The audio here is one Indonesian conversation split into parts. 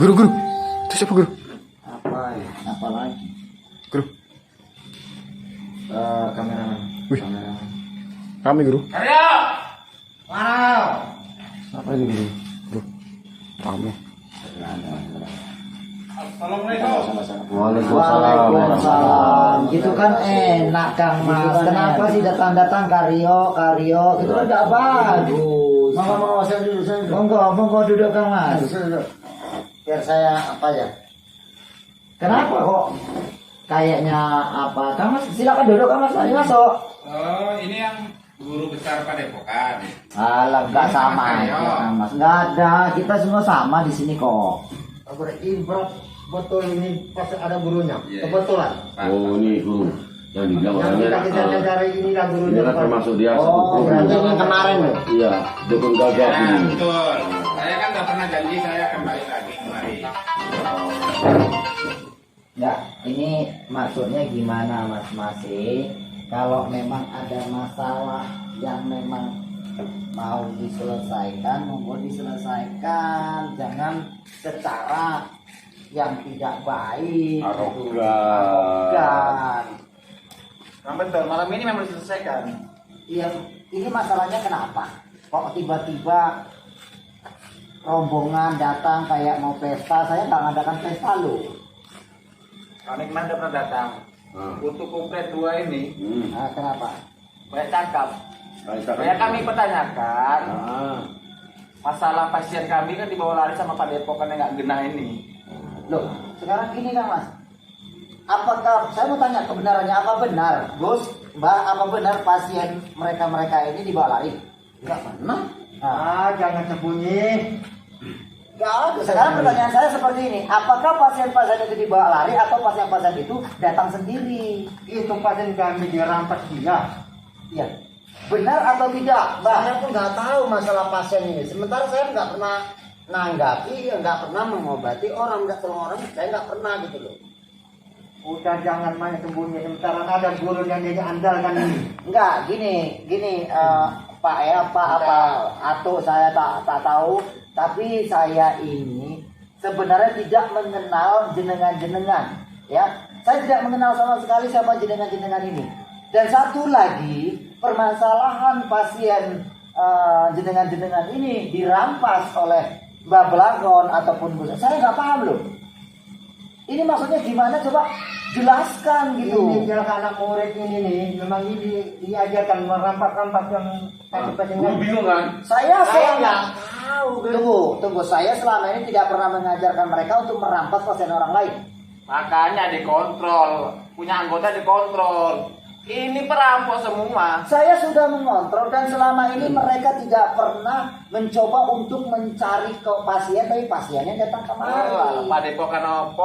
Guru. Itu siapa guru? Apa ya? Apa lagi? Guru. Kameraman. Wih. Kameraman. Kami guru. Aryo! Mana? Apa ini guru? Guru. Kami. Assalamualaikum. Waalaikumsalam. Gitu kan enak Kang Mas. Kenapa sih datang-datang Karyo gitu kan gak bagus. Mau saya dulu. Monggo duduk Kang Mas. Biar saya apa ya? Kenapa kok kayaknya apa? Kang Mas silakan duduk Kang Mas. Ayo masuk. Oh, ini yang guru besar Padepokan. Alah, nggak sama ya, Kang Mas. Nggak ada. Kita semua sama di sini kok. Berarti betul ini pas ada gurunya. Iya. Kebetulan. Oh ini guru yang dibilang orangnya Kita cari ini lah dia gurunya. kan termasuk dia Oh, Berarti sepupu. yang kemarin loh. Iya dukun gagah Ya, ini. betul. Saya kan nggak pernah janji saya kembali lagi kemari. Ya, ini maksudnya gimana Mas Masih? Kalau memang ada masalah yang memang mau diselesaikan, monggo diselesaikan. Jangan secara yang tidak baik. Arogan. Arogan. Nah, betul. Malam ini memang diselesaikan. Ini masalahnya kenapa? Kok tiba-tiba rombongan datang kayak mau pesta? Saya nggak ngadakan pesta loh. Kami kemarin udah pernah datang. Untuk komplit 2 ini, Nah, kenapa? banyak cakap. Banyak kami pertanyakan. Masalah pasien kami kan dibawa lari sama Padepokan yang nggak genah ini. Loh, sekarang gini Kang Mas. Apakah, saya mau tanya kebenarannya, apa benar, Gus, Mbak, apa benar pasien mereka ini dibawa lari? Enggak pernah. Nah, Jangan sembunyi. enggak ada. Sekarang pertanyaan saya seperti ini, apakah pasien-pasien itu dibawa lari atau pasien-pasien itu datang sendiri? Itu pasien kami dirampas dia. Iya. Benar atau tidak, Mbak? Saya pun nggak tahu masalah pasien ini. Sementara saya nggak pernah nanggapi, nggak pernah mengobati orang, nggak tolong orang. Saya nggak pernah gitu loh. Udah jangan main sembunyi. Sementara ada guru yang dia andalkan ini. Enggak, gini Pak atau saya tak tahu, tapi saya ini sebenarnya tidak mengenal jenengan-jenengan, ya. Saya tidak mengenal sama sekali siapa jenengan-jenengan ini. Dan satu lagi, permasalahan pasien jenengan-jenengan ini dirampas oleh Mbak Blagon ataupun Bu. Saya nggak paham loh. Ini maksudnya gimana, coba jelaskan gitu. Ini jelas anak murid ini nih, memang ini diajarkan merampas-rampas yang pasien. Guru bingung kan? Saya Saya selama nggak tahu. tunggu, saya selama ini tidak pernah mengajarkan mereka untuk merampas pasien orang lain. Makanya dikontrol, punya anggota dikontrol. Ini perampok semua. Saya sudah mengontrol dan selama ini mereka tidak pernah mencoba untuk mencari ke pasien, tapi pasiennya datang kemari. Padepokan opo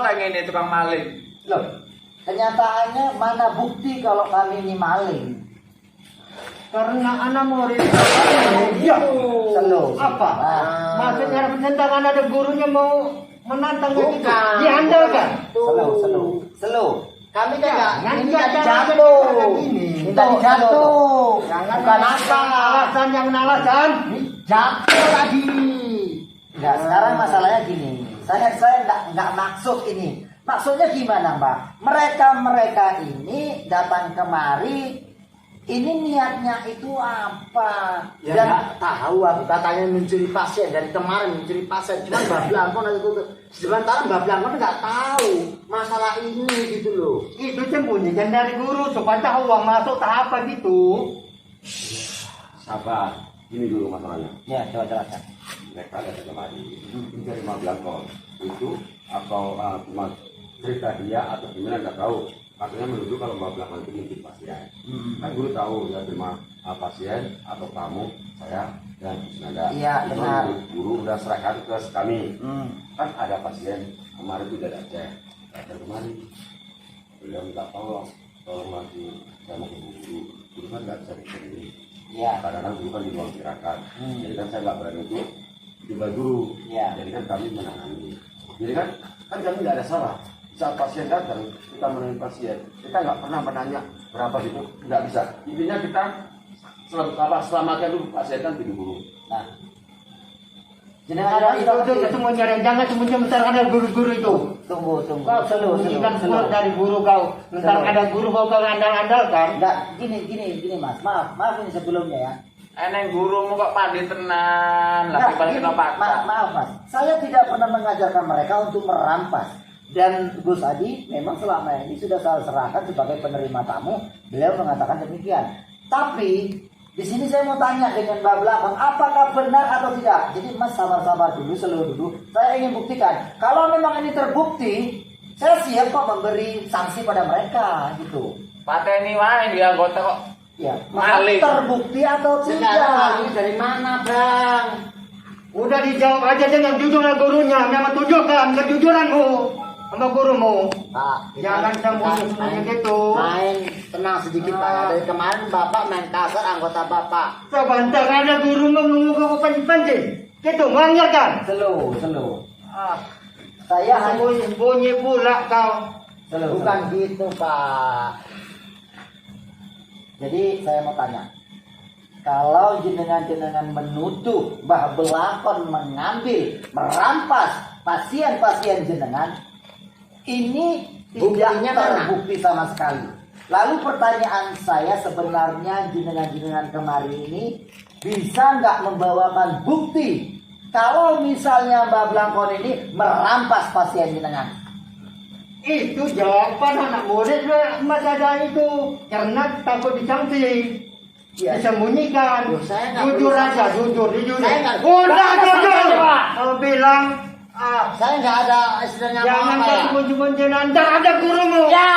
kayak gini tukang maling. Loh, kenyataannya mana bukti kalau kami ini maling? Karena anak murid. Iya. Selo. Apa? Nah, Maksudnya penentangan ada gurunya mau menantang itu. Bukan. Diandalkan. Selo. Kami kan Jangan minta jangan dijatuh. ini. Minta dijatuh. Jangan Bukan apa? apa. Alasan yang alasan. Jatuh lagi. Nah, sekarang masalahnya gini. Saya nggak maksud ini. Maksudnya gimana, Mbak? Mereka ini datang kemari. Ini niatnya itu apa? Ya nggak tahu aku katanya mencuri pasien dari kemarin mencuri pasien. Cuma Mbak Blankon itu sementara Mbak Blankon nggak tahu masalah ini gitu loh. Itu sembunyikan dari guru supaya tahu uang masuk tak apa gitu. Sabar. Ini dulu masalahnya. Ya, coba jelaskan. Mereka ada kemari mencari Mablangkon itu atau cuma cerita dia atau gimana nggak tahu. Katanya menuduh kalau Mbak Blankon itu mungkin pasien. Kan guru tahu ya terima pasien atau kamu saya dan Nanda. Iya, Itu benar. Guru udah serahkan ke kami. Kan ada pasien kemarin itu udah cek. Datang kemari. Beliau minta tolong lagi saya mau ke guru. Guru kan nggak bisa sendiri. Iya. Kadang-kadang guru kan di ruang tirakat. Jadi kan saya nggak berani untuk tiba guru. Iya. Jadi kan kami menangani. Jadi kan kami nggak ada salah. Saat pasien datang, kita menangani pasien. Kita nggak pernah menanya berapa gitu, nggak bisa. Intinya kita selamatkan dulu pasien kan tidur dulu. Nah, Jenengan Ada sudah itu ngerti? kesemuanya jangan semuanya bentar ada guru-guru itu. Tunggu. Kau sembunyikan semua dari guru kau. Bentar Slow. ada guru kau andal-andalkan. Enggak, gini Mas. Maaf ini sebelumnya ya. Eneng gurumu kok pandi tenan, lagi Enggak, balik gini, ke paksa. maaf Mas. Saya tidak pernah mengajarkan mereka untuk merampas. Dan Gus Adi memang selama ini sudah saya serahkan sebagai penerima tamu. Beliau mengatakan demikian. Tapi di sini saya mau tanya dengan Mbak Belakang, apakah benar atau tidak? Jadi Mas sabar-sabar dulu, slow dulu. Saya ingin buktikan. Kalau memang ini terbukti, saya siap kok memberi sanksi pada mereka gitu. Pateni wae dia anggota kok. Ya, Maling. terbukti atau Sekarang tidak? ini dari mana, Bang? Udah dijawab aja dengan jujur sama gurunya. Memang tunjukkan kejujuranmu sama gurumu. Pak, Jangan sembunyi-sembunyi gitu. Main tenang sedikit Pak. Ya. Dari kemarin Bapak main kasar anggota Bapak. Sebentar ada gurumu mengukur pancing-pancing. Gitu, melanggar kan? Slow. Ah, Saya hanya sembunyi pula kau. bukan gitu Pak. Jadi saya mau tanya, kalau jenengan menuduh Mbah Belakon mengambil, merampas pasien-pasien jenengan, ini tidak Buktinya mana? terbukti sama sekali. Lalu pertanyaan saya sebenarnya jenengan kemarin ini bisa nggak membawakan bukti kalau misalnya Mbah Belakon ini merampas pasien jenengan? Itu jawaban anak murid Mas ada itu. Karena takut disanksi. Iya. Disembunyikan. Loh, saya nggak Jujur perlu aja, sanksi. jujur. Saya nggak- Udah Nggak ada jujur. sanksi, Pak. Kau bilang, Saya nggak ada istilahnya jangan apa kau ya? sembunyi-sembunyi. Ntar ada gurumu. Ya.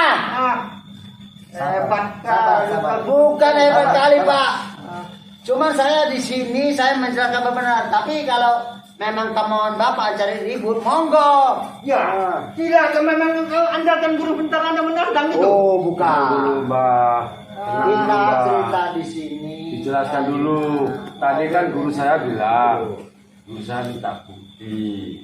Hebat Sabar. kali. Bukan hebat kali Pak. Ah. Cuma saya di sini saya menjelaskan benar. Tapi kalau memang kemauan Bapak cari ribut, monggo. Ya, tidak. Memang kau andalkan guru bentar Anda menendang itu. Oh, Dulu bukan. Mbah. Kita Mbah. cerita di sini. Dijelaskan dulu. Tadi kan guru saya bilang, guru saya minta bukti.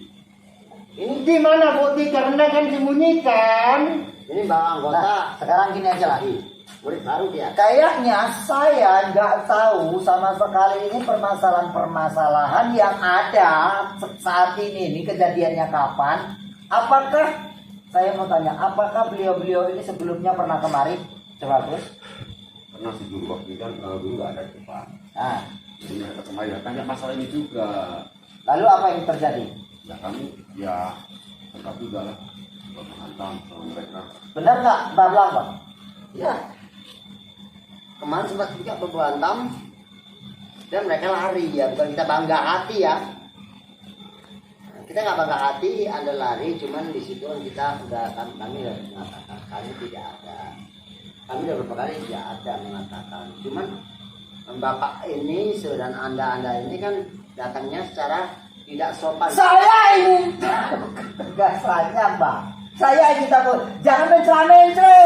Ini gimana bukti? Karena kan sembunyikan. Ini Mbak anggota. Nah, sekarang gini aja lagi. Murid baru dia. Kayaknya saya nggak tahu sama sekali ini permasalahan-permasalahan yang ada saat ini kejadiannya kapan. Apakah saya mau tanya, apakah beliau-beliau ini sebelumnya pernah kemari? Coba Gus. Pernah si guru waktu itu kan guru nggak ada di depan. Nah, Jadi mereka kemarin tanya masalah ini juga. lalu apa yang terjadi? Ya kami ya tetap juga lah menghantam sama mereka. Benar nggak Mbak Blank? Ya. Kemarin sempat juga berbantam dan mereka lari ya, bukan kita bangga hati ya. Kita nggak bangga hati, Anda lari, cuman di situ kan kita udah kami udah mengatakan kami tidak ada. Kami udah beberapa kali tidak ada mengatakan. Cuman Bapak ini dan Anda ini kan datangnya secara tidak sopan. Saya ini tegasannya Mbak. Saya ingin takut, jangan mencela-mencela.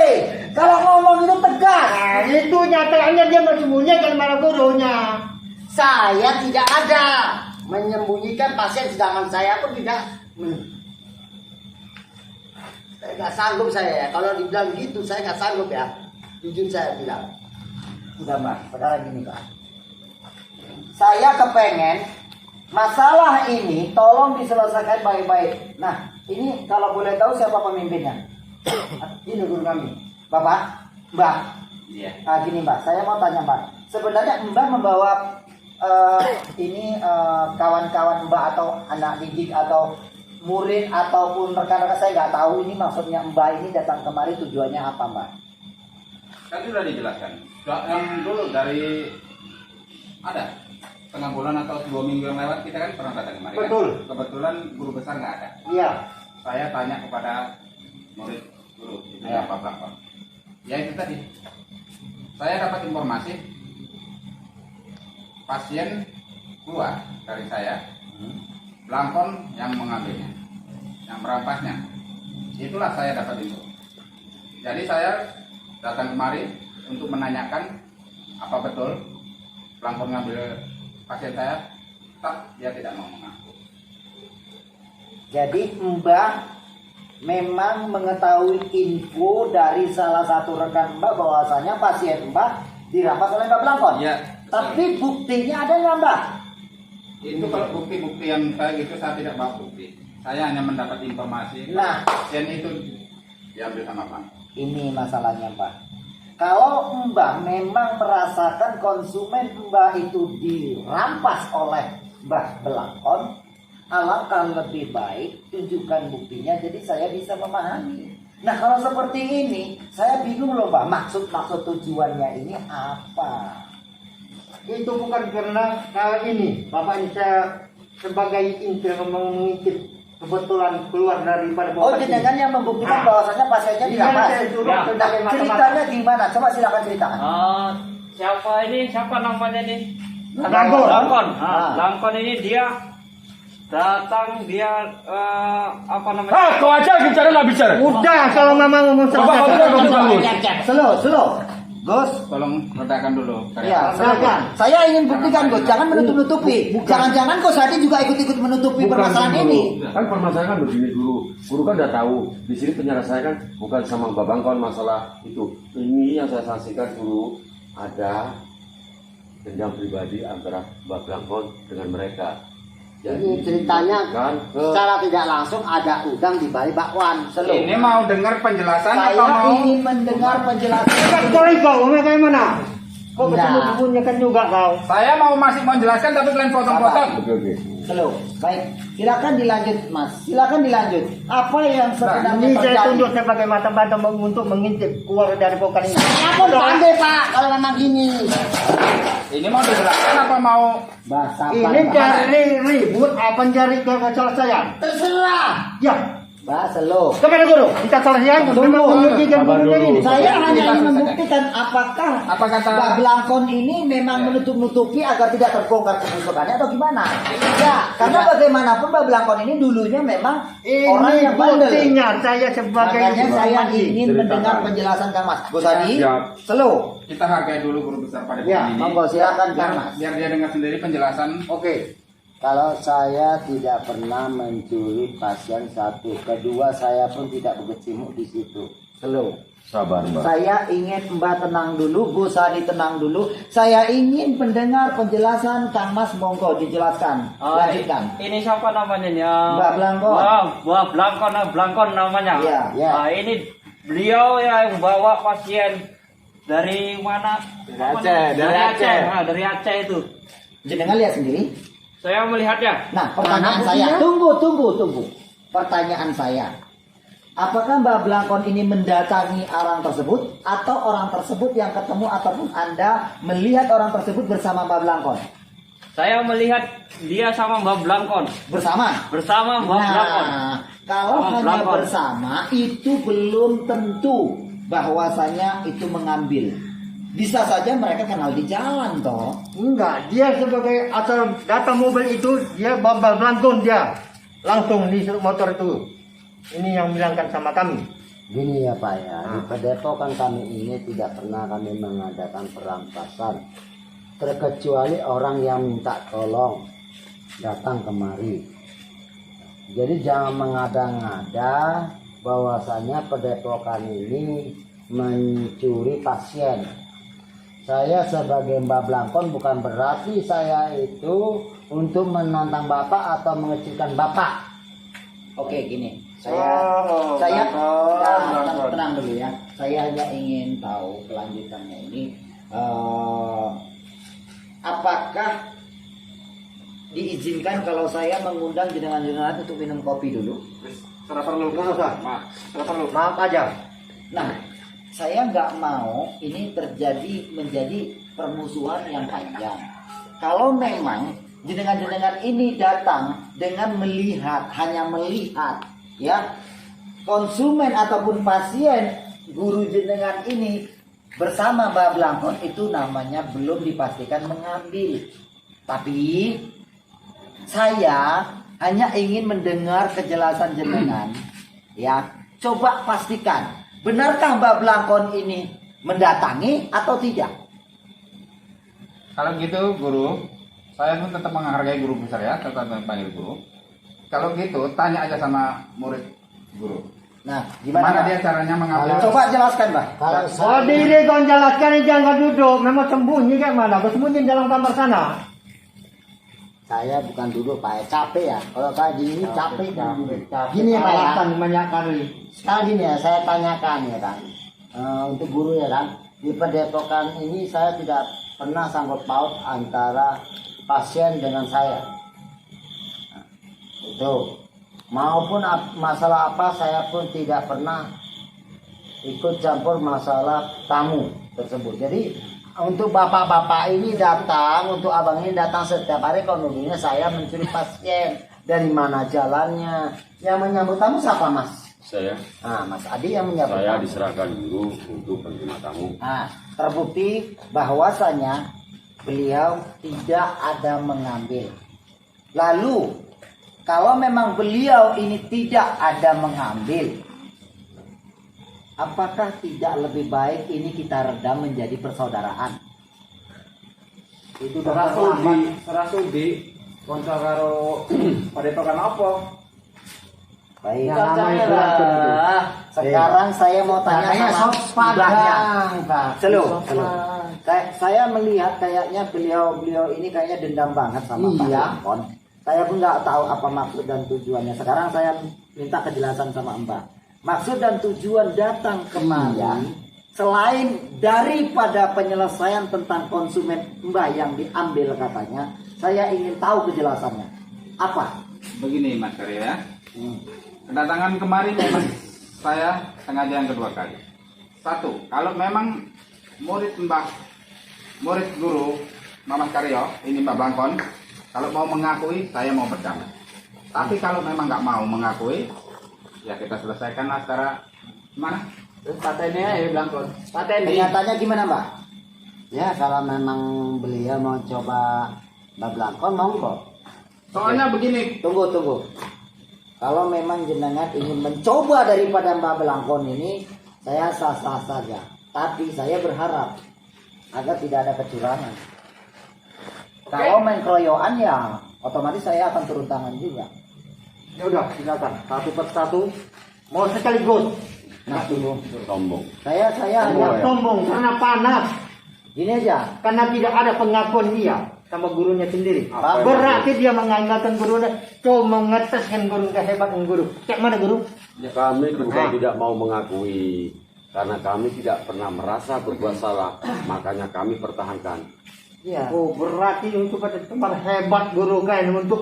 Kalau ngomong itu tegas. Nah, itu nyatanya dia menyembunyikan malah gurunya. Saya tidak ada menyembunyikan pasien, sedangkan saya pun tidak. Saya nggak sanggup saya ya. Kalau dibilang gitu saya nggak sanggup ya. Jujur saya bilang. Sudah Mbak, sekarang gini Pak. Saya kepengen masalah ini tolong diselesaikan baik-baik. Nah, ini kalau boleh tahu siapa pemimpinnya? Ini guru kami. Bapak, Mbak. Iya. Gini Mbak, saya mau tanya Mbak. Sebenarnya Mbak membawa kawan-kawan Mbak atau anak didik atau murid ataupun rekan-rekan, saya nggak tahu ini maksudnya Mbak ini datang kemari tujuannya apa Mbak? Kan sudah dijelaskan. Yang dulu dari ada tengah bulan atau 2 minggu yang lewat kita kan pernah datang kemarin. Betul. Kan? Kebetulan guru besar nggak ada. Iya. Saya tanya kepada murid guru itu Ya. apa belakang. Ya itu tadi. Saya dapat informasi pasien keluar dari saya, Belangkon yang mengambilnya, yang merampasnya. Itulah saya dapat info. Jadi saya datang kemari untuk menanyakan apa betul Belangkon ngambil pasien saya. Tak, dia tidak mau mengaku. Jadi Mbak memang mengetahui info dari salah satu rekan Mbak bahwasanya pasien Mbak dirampas oleh Mbak Belangkon. Iya. Tapi buktinya ada nggak Mbak? Itu kalau bukti-bukti yang kayak gitu saya tidak bawa bukti. Saya hanya mendapat informasi. Nah, dan itu diambil sama Pak. ini masalahnya Pak. Kalau Mbah memang merasakan konsumen Mbah itu dirampas oleh Mbah Blangkon, alangkah lebih baik tunjukkan buktinya jadi saya bisa memahami. Nah kalau seperti ini saya bingung loh Mbah, maksud tujuannya ini apa? Itu bukan karena ini Bapak ini saya sebagai inti mengintip kebetulan keluar daripada Oh jenengan yang membuktikan bahwasanya pasiennya dirampas. Nah, ceritanya gimana? Coba silakan ceritakan. Siapa namanya nih? Langkon. Langkon. Ah. Langkon ini dia datang apa namanya? Kau aja bicara nggak bicara. Udah kalau memang ngomong Slow. Gus. Tolong redakan dulu. Ya, silakan. Saya ingin buktikan Gus, jangan menutup-nutupi. Jangan-jangan Gus Hadi juga ikut-ikut menutupi permasalahan ini. Kan permasalahan kan begini guru. Guru kan udah tahu. Di sini penyelesaian kan bukan sama Mbak Bangkon masalah itu. Ini yang saya saksikan guru, ada dendam pribadi antara Mbak Bangkon dengan mereka. Ini ceritanya kan secara tidak langsung ada udang di balik bakwan. Ini mau dengar penjelasan Saya atau mau? ingin mendengar penjelasan. Kau kayak mana? Kau Nah. bersembunyikan juga kau. Saya masih mau menjelaskan tapi kalian potong-potong. Oke. Slow. Baik, silakan dilanjut Mas. Silakan dilanjut. Apa yang sebenarnya Ini saya terjadi? tunjuk sebagai mata-mata untuk mengintip keluar dari pokan ini. Apa pandai Pak kalau memang gini? Ini mau dijelaskan apa mau? Bahasa Ini cari ribut apa cari keselesaian? terserah. Ya, Bahasa lo. kepada guru kita selesaikan. Memang membuktikan Sabar gurunya dulu. ini. Saya hanya ingin Selesaikan. membuktikan apakah Apa kata- Mbak Blangkon ini memang menutup-nutupi agar tidak terbongkar kebusukannya atau gimana? Ya, karena bagaimanapun Mbak Blangkon ini dulunya memang orang Ini yang bandel. buktinya saya sebagai Makanya saya informasi. ingin Ceritakan. mendengar penjelasan Kang Mas. Gus Hadi, Siap. slow. Kita hargai dulu guru besar pada Ya, ini. monggo silakan biar, Kang Mas. biar dia dengar sendiri penjelasan. Oke. Kalau saya tidak pernah mencuri pasien satu, kedua saya pun tidak berkecimpung di situ. Slow. Sabar Mbak. Saya ingin Mbak tenang dulu, Bu Sari tenang dulu. Saya ingin mendengar penjelasan Kang Mas, monggo dijelaskan. Lanjutkan. Ini siapa namanya nih? Mbak Blangkon. Mbak Blangkon namanya. Iya, ya. Ini beliau yang bawa pasien dari mana? Dari Aceh itu. Jenengan lihat sendiri. Saya melihatnya. Nah, pertanyaan saya, tunggu. Pertanyaan saya, apakah Mbak Blangkon ini mendatangi orang tersebut atau orang tersebut yang ketemu ataupun Anda melihat orang tersebut bersama Mbak Blangkon? Saya melihat dia sama Mbak Blangkon. Bersama Mbak Blangkon. Nah, kalau Mbak hanya Blangkon. bersama itu belum tentu bahwasanya itu mengambil. Bisa saja mereka kenal di jalan toh. Enggak, dia sebagai asal datang mobil itu dia babal langsung dia langsung di motor itu. Ini yang bilangkan sama kami. Gini ya Pak ya, di Padepokan kami ini tidak pernah kami mengadakan perampasan. Terkecuali orang yang minta tolong datang kemari. Jadi jangan mengada-ngada bahwasanya Padepokan ini mencuri pasien. Saya sebagai Mbak Blangkon bukan berarti saya itu untuk menantang Bapak atau mengecilkan Bapak. Oke, gini. Saya tenang dulu ya. Saya hanya ingin tahu kelanjutannya ini. Apakah diizinkan kalau saya mengundang jenengan-jenengan untuk minum kopi dulu? Tidak perlu. Nggak usah. Tidak perlu. Maaf aja. Nah, saya nggak mau ini menjadi permusuhan yang panjang. Kalau memang jenengan-jenengan ini datang dengan hanya melihat, ya, konsumen ataupun pasien guru jenengan ini bersama Mbak Blangkon, itu namanya belum dipastikan mengambil. Tapi saya hanya ingin mendengar kejelasan jenengan, ya. Coba pastikan, benarkah Mbak Blangkon ini mendatangi atau tidak? Kalau gitu guru, saya pun tetap menghargai guru besar ya, tetap panggil guru. Kalau gitu, tanya aja sama murid guru. Nah, Gimana gimana dia Pak? caranya mengambil? Coba jelaskan, Mbak. Kalau Kalau saya, diri kau jelaskan jangan duduk. Memang sembunyi kayak mana? Kau sembunyi dalam kamar sana. saya bukan duduk Pak ya, capek ya. Kalau kayak gini capek. Gini Pak ya. alasan banyak kali. Sekarang gini ya, saya tanyakan ya kan, untuk guru ya kan, di Padepokan ini saya tidak pernah sangkut paut antara pasien dengan saya. Nah, itu maupun masalah apa saya pun tidak pernah ikut campur masalah tamu tersebut. Jadi untuk bapak-bapak ini datang, untuk abang ini datang setiap hari, kronologinya saya mencuri pasien. Dari mana jalannya? Yang menyambut tamu siapa Mas? Saya Mas Adi yang menyambut saya tamu. diserahkan guru untuk penerima tamu. Nah, terbukti bahwasanya beliau tidak ada mengambil. Lalu, kalau memang beliau ini tidak ada mengambil, apakah tidak lebih baik ini kita redam menjadi persaudaraan? Itu Serasudi konco karo Padepokan apa? Baik. Yang namanya berantem itu. Sekarang saya mau tanya sama mbahnya. Selo. Saya melihat kayaknya beliau ini kayaknya dendam banget sama Pak Lampon. Saya pun nggak tahu apa maksud dan tujuannya. Sekarang saya minta kejelasan sama Mbak. Maksud dan tujuan datang kemari selain daripada penyelesaian tentang konsumen Mbak yang diambil katanya, saya ingin tahu kejelasannya. Apa? Begini Mas Karyo ya. Kedatangan kemarin memang saya sengaja yang kedua kali. Satu, kalau memang murid guru Mas Karyo, ini Mbak Blangkon, kalau mau mengakui saya mau berdamai. Tapi kalau memang nggak mau mengakui, ya kita selesaikanlah secara mana? Patennya ya Blangkon. Paten. Kenyataannya gimana Mbak? Ya kalau memang beliau mau coba Mbak Blangkon monggo. Soalnya begini, Tunggu. Kalau memang jenengan ingin mencoba daripada Mbak Blangkon ini, saya sah-sah saja. Tapi saya berharap agar tidak ada kecurangan. Kalau main keroyokan ya otomatis saya akan turun tangan juga. Ya udah, silakan. Satu persatu. Mau sekaligus. Nah dulu. Sombong. Saya hanya Sombong karena panas. gini aja. Karena tidak ada pengakuan dia sama gurunya sendiri. Apa Berarti dia mengandalkan gurunya. Coba mengeteskan guru kehebatan guru. Kayak mana guru? Kami bukan tidak mau mengakui karena kami tidak pernah merasa berbuat salah, makanya kami pertahankan. Iya. Oh berarti untuk pada tempat hebat guru kan untuk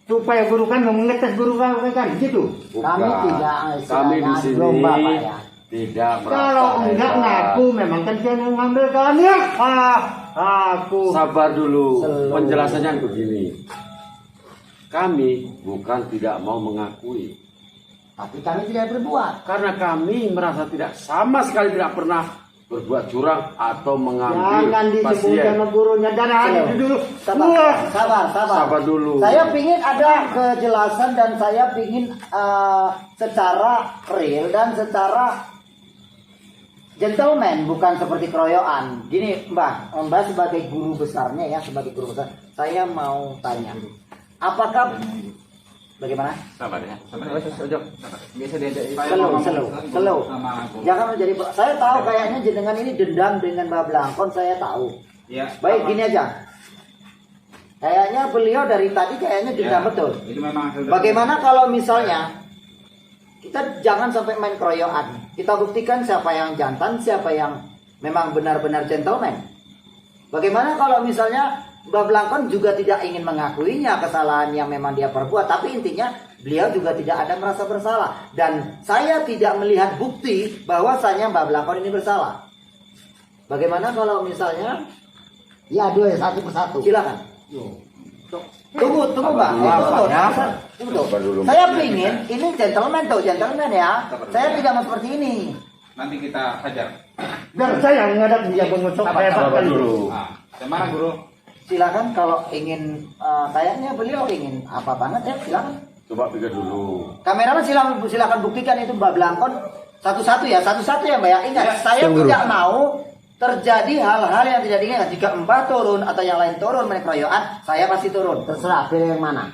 supaya guru kan mengetes guru kan gitu. Kami Bukan. tidak Kami di istilahnya sini lomba, Pak, ya. tidak merasa Kalau enggak hebat. ngaku memang kan dia yang ngambil kan ya. Aku. Sabar dulu, Selalu. penjelasannya begini. Kami bukan tidak mau mengakui, Tapi kami tidak berbuat. karena kami merasa tidak sama sekali tidak pernah berbuat curang atau mengambil Jangan disebut pasien. sama gurunya dan ada dulu. Sabar. Sabar dulu. Saya pingin ada kejelasan dan saya pingin secara real dan secara gentleman, bukan seperti keroyokan. Gini Mbak sebagai guru besarnya ya, sebagai guru besar, saya mau tanya, apakah bagaimana? sabar ya. Sabar. Biasa diajak. Slow. Jangan menjadi. Saya tahu kayaknya jenengan ini dendam dengan Mbak Blangkon, saya tahu. Ya. Baik, gini aja. Kayaknya beliau dari tadi kayaknya dendam betul. Itu memang hasil. Bagaimana kalau misalnya kita jangan sampai main keroyokan. Kita buktikan siapa yang jantan, siapa yang memang benar-benar gentleman. Bagaimana kalau misalnya Mbak Blangkon juga tidak ingin mengakuinya kesalahan yang memang dia perbuat, tapi intinya beliau juga tidak ada merasa bersalah. Dan saya tidak melihat bukti bahwasanya Mbak Blangkon ini bersalah. Bagaimana kalau misalnya Ya dua satu persatu. silakan. Tunggu Mbak. Tunggu. Sabar dulu. Saya pingin ini gentleman ya. Saya tidak mau seperti ini. Nanti kita hajar. Biar saya menghadap dia mengucap hebat Sabar kali. dulu. Nah, gimana guru? Silakan kalau ingin kayaknya beliau ingin apa banget ya silakan. Coba pikir dulu. Kameraman silakan buktikan itu Mbak Blangkon satu-satu ya Mbak ya. Ingat saya tidak mau terjadi hal-hal yang tidak diinginkan. Jika Mbak turun atau yang lain turun main keroyokan, saya pasti turun. Terserah pilih yang mana.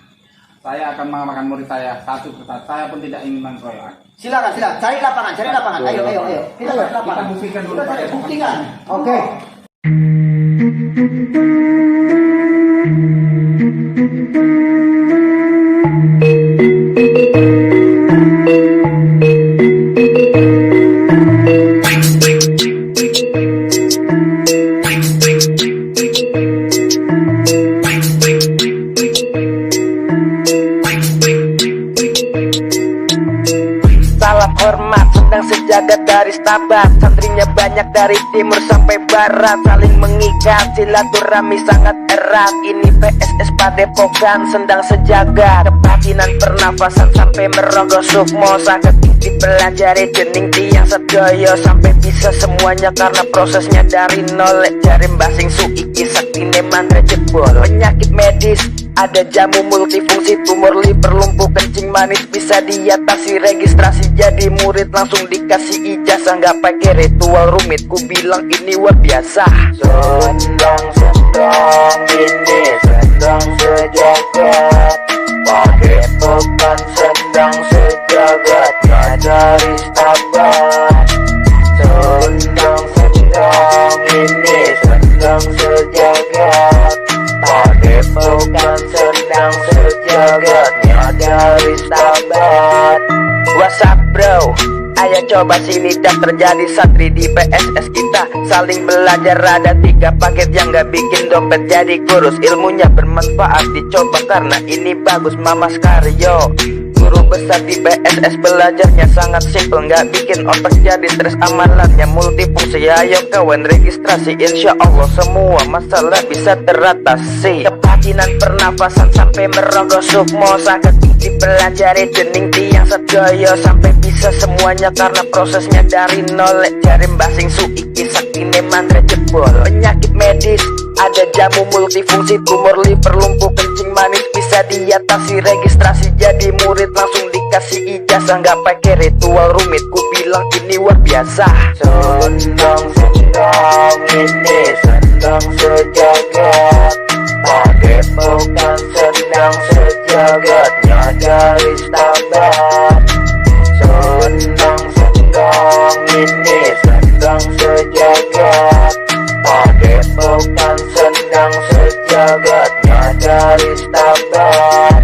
Saya akan mengamalkan murid saya satu persatu. Saya pun tidak ingin mengkeroyokan. Silakan cari lapangan. Ayo. Kita cari lapangan. Kita buktikan dulu. Kita cari buktikan. Oke. Salam hormat sedang sejagat dari Stabat, santrinya banyak dari timur sampai barat, saling mengikat silaturahmi sangat erat. Ini PSS Padepokan sedang sejagat, kebatinan pernafasan sampai merogoh sukmo, sangat dipelajari dening tiang sedoyo sampai bisa semuanya karena prosesnya dari nol. Jari basing suiki saktine mantra jebol, penyakit medis ada jamu multifungsi, tumor liver, lumpuh kencing manis bisa diatasi, registrasi jadi murid langsung dikasih ijazah, nggak pakai ritual rumit, ku bilang ini luar biasa. Sendang ini sendang sejagat, Padepokan sendang sejagat, dari Stabat. Sendang ini sendang sejagat, Padepokan sendang sejagatnya dari Stabat. What's up bro? Ayo coba sini dan terjadi santri di PSS kita, saling belajar. Ada 3 paket yang gak bikin dompet jadi kurus, ilmunya bermanfaat dicoba karena ini bagus. Mamas Karyo guru besar di PSS, belajarnya sangat simple, nggak bikin otak jadi stres, amalannya multifungsi. Ayo kawan registrasi, insya Allah semua masalah bisa teratasi. Kebatinan pernafasan sampai merogoh sukmo, sangat dipelajari dening tiang sedoyo sampai bisa semuanya karena prosesnya dari nol. Jari basing suiki saktine mantra jebol, penyakit medis ada jamu multifungsi, tumor liver, lumpuh kencing manis bisa diatasi, registrasi jadi murid langsung dikasih ijazah, nggak pakai ritual rumit, ku bilang ini luar biasa. Sendang ini sendang sejagat, Padepokan sendang sejagatnya dari Stabat. Sendang ini sendang sejagat, Padepokan sendang sejagatnya dari Stabat.